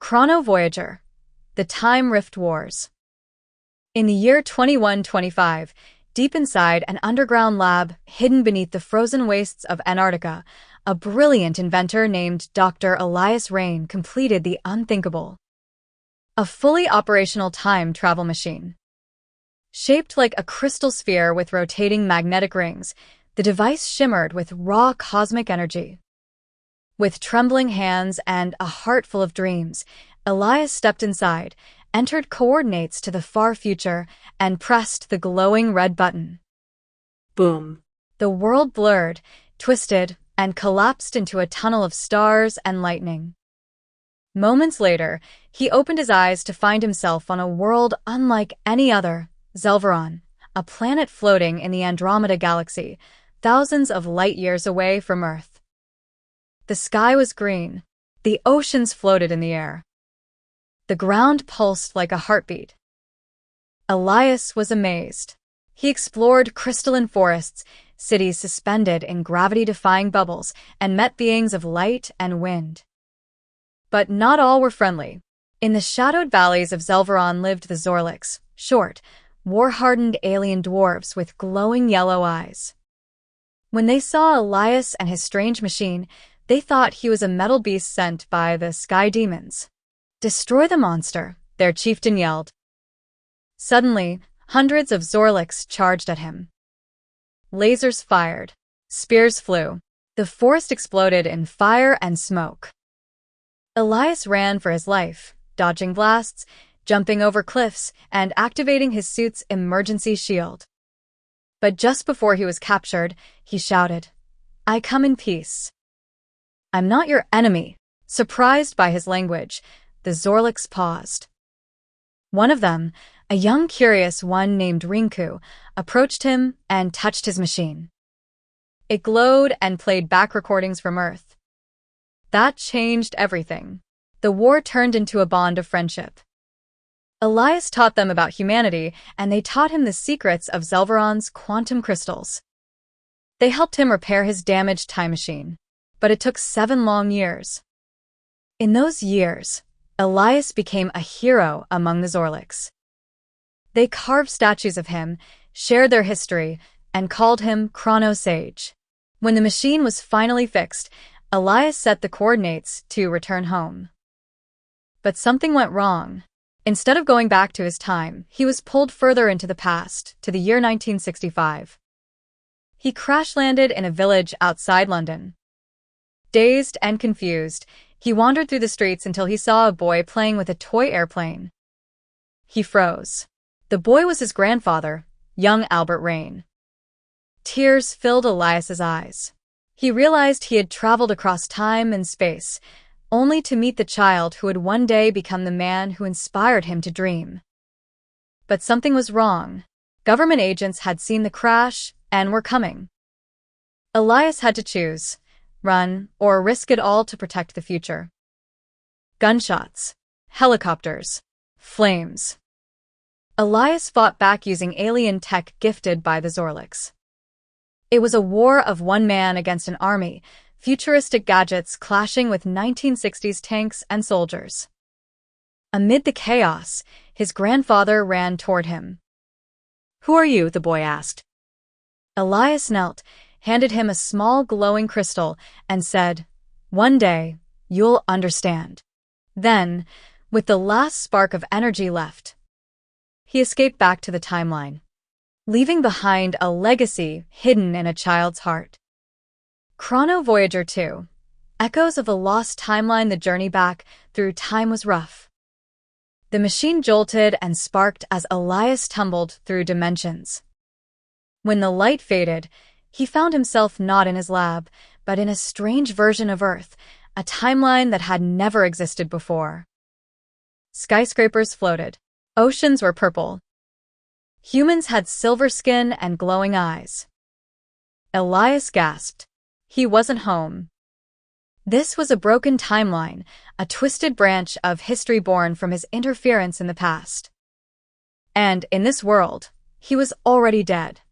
Chrono Voyager, The Time Rift Wars. In the year 2125, deep inside an underground lab hidden beneath the frozen wastes of Antarctica, a brilliant inventor named Dr. Elias Rain completed the unthinkable. A fully operational time travel machine. Shaped like a crystal sphere with rotating magnetic rings, the device shimmered with raw cosmic energy. With trembling hands and a heart full of dreams, Elias stepped inside, entered coordinates to the far future, and pressed the glowing red button. Boom. The world blurred, twisted, and collapsed into a tunnel of stars and lightning. Moments later, he opened his eyes to find himself on a world unlike any other, Zelveron, a planet floating in the Andromeda Galaxy, thousands of light-years away from Earth. The sky was green. The oceans floated in the air. The ground pulsed like a heartbeat. Elias was amazed. He explored crystalline forests, cities suspended in gravity-defying bubbles, and met beings of light and wind. But not all were friendly. In the shadowed valleys of Zelveron lived the Zorlix, short, war-hardened alien dwarves with glowing yellow eyes. When they saw Elias and his strange machine, they thought he was a metal beast sent by the sky demons. "Destroy the monster," their chieftain yelled. Suddenly, hundreds of Zorlix charged at him. Lasers fired. Spears flew. The forest exploded in fire and smoke. Elias ran for his life, dodging blasts, jumping over cliffs, and activating his suit's emergency shield. But just before he was captured, he shouted, "I come in peace." "I'm not your enemy." Surprised by his language, the Zorlix paused. One of them, a young curious one named Rinku, approached him and touched his machine. It glowed and played back recordings from Earth. That changed everything. The war turned into a bond of friendship. Elias taught them about humanity, and they taught him the secrets of Zelveron's quantum crystals. They helped him repair his damaged time machine. But it took 7 long years. In those years, Elias became a hero among the Zorlix. They carved statues of him, shared their history, and called him Chrono Sage. When the machine was finally fixed, Elias set the coordinates to return home. But something went wrong. Instead of going back to his time, he was pulled further into the past, to the year 1965. He crash-landed in a village outside London. Dazed and confused, he wandered through the streets until he saw a boy playing with a toy airplane. He froze. The boy was his grandfather, young Albert Rain. Tears filled Elias's eyes. He realized he had traveled across time and space, only to meet the child who would one day become the man who inspired him to dream. But something was wrong. Government agents had seen the crash and were coming. Elias had to choose: run, or risk it all to protect the future. Gunshots, helicopters, flames. Elias fought back using alien tech gifted by the Zorlix. It was a war of one man against an army, futuristic gadgets clashing with 1960s tanks and soldiers. Amid the chaos, his grandfather ran toward him. "Who are you?" the boy asked. Elias knelt, handed him a small glowing crystal, and said, "One day, you'll understand." Then, with the last spark of energy left, he escaped back to the timeline, leaving behind a legacy hidden in a child's heart. Chrono Voyager 2. Echoes of a lost timeline. The journey back through time was rough. The machine jolted and sparked as Elias tumbled through dimensions. When the light faded, he found himself not in his lab, but in a strange version of Earth, a timeline that had never existed before. Skyscrapers floated. Oceans were purple. Humans had silver skin and glowing eyes. Elias gasped. He wasn't home. This was a broken timeline, a twisted branch of history born from his interference in the past. And in this world, he was already dead.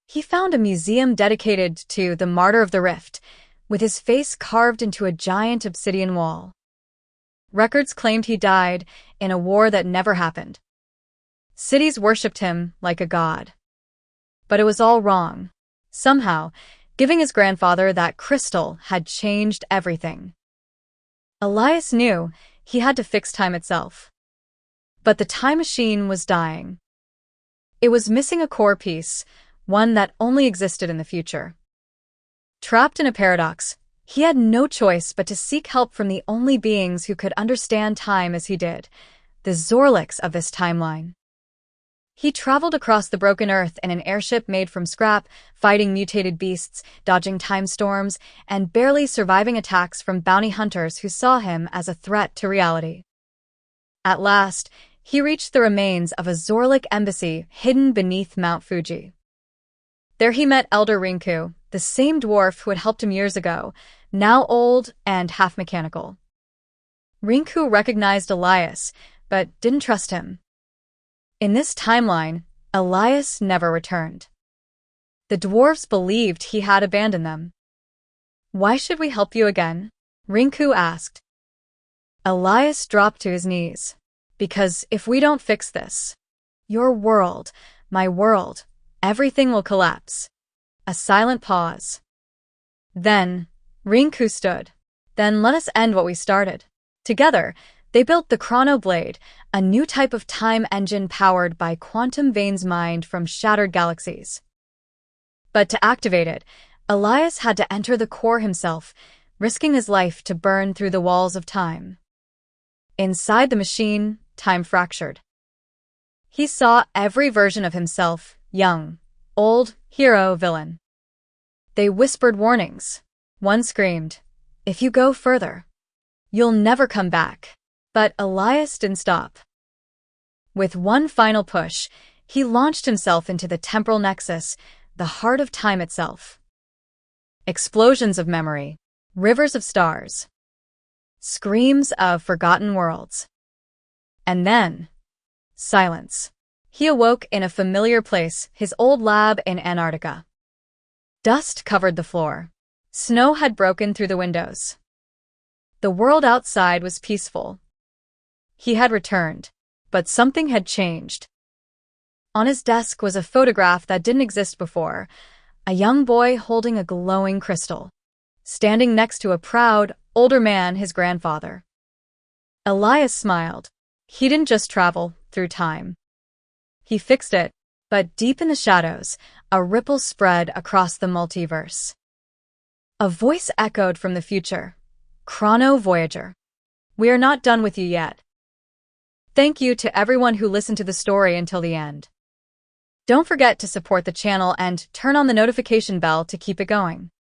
He found a museum dedicated to the martyr of the rift, with his face carved into a giant obsidian wall. Records claimed he died in a war that never happened. Cities worshipped him like a god. But it was all wrong. Somehow, giving his grandfather that crystal had changed everything. Elias knew he had to fix time itself. But the time machine was dying. It was missing a core piece, one that only existed in the future. Trapped in a paradox, he had no choice but to seek help from the only beings who could understand time as he did, the Zorliks of this timeline. He traveled across the broken Earth in an airship made from scrap, fighting mutated beasts, dodging time storms, and barely surviving attacks from bounty hunters who saw him as a threat to reality. At last, he reached the remains of a Zorlik embassy hidden beneath Mount Fuji. There he met Elder Rinku, the same dwarf who had helped him years ago, now old and half-mechanical. Rinku recognized Elias, but didn't trust him. In this timeline, Elias never returned. The dwarves believed he had abandoned them. "Why should we help you again?" Rinku asked. Elias dropped to his knees. "Because if we don't fix this, your world, my world, everything will collapse." A silent pause. Then, Rinku stood. "Then let us end what we started." Together, they built the Chrono blade, a new type of time engine powered by quantum veins mined from shattered galaxies. But to activate it, Elias had to enter the core himself, risking his life to burn through the walls of time. Inside the machine, time fractured. He saw every version of himself, young, old, hero, villain. They whispered warnings. One screamed, "If you go further, you'll never come back." But Elias didn't stop. With one final push, he launched himself into the temporal nexus, the heart of time itself. Explosions of memory, rivers of stars, screams of forgotten worlds. And then, silence. He awoke in a familiar place, his old lab in Antarctica. Dust covered the floor. Snow had broken through the windows. The world outside was peaceful. He had returned, but something had changed. On his desk was a photograph that didn't exist before, a young boy holding a glowing crystal, standing next to a proud, older man, his grandfather. Elias smiled. He didn't just travel through time. He fixed it, but deep in the shadows, a ripple spread across the multiverse. A voice echoed from the future. "Chrono, Voyager. We are not done with you yet." Thank you to everyone who listened to the story until the end. Don't forget to support the channel and turn on the notification bell to keep it going.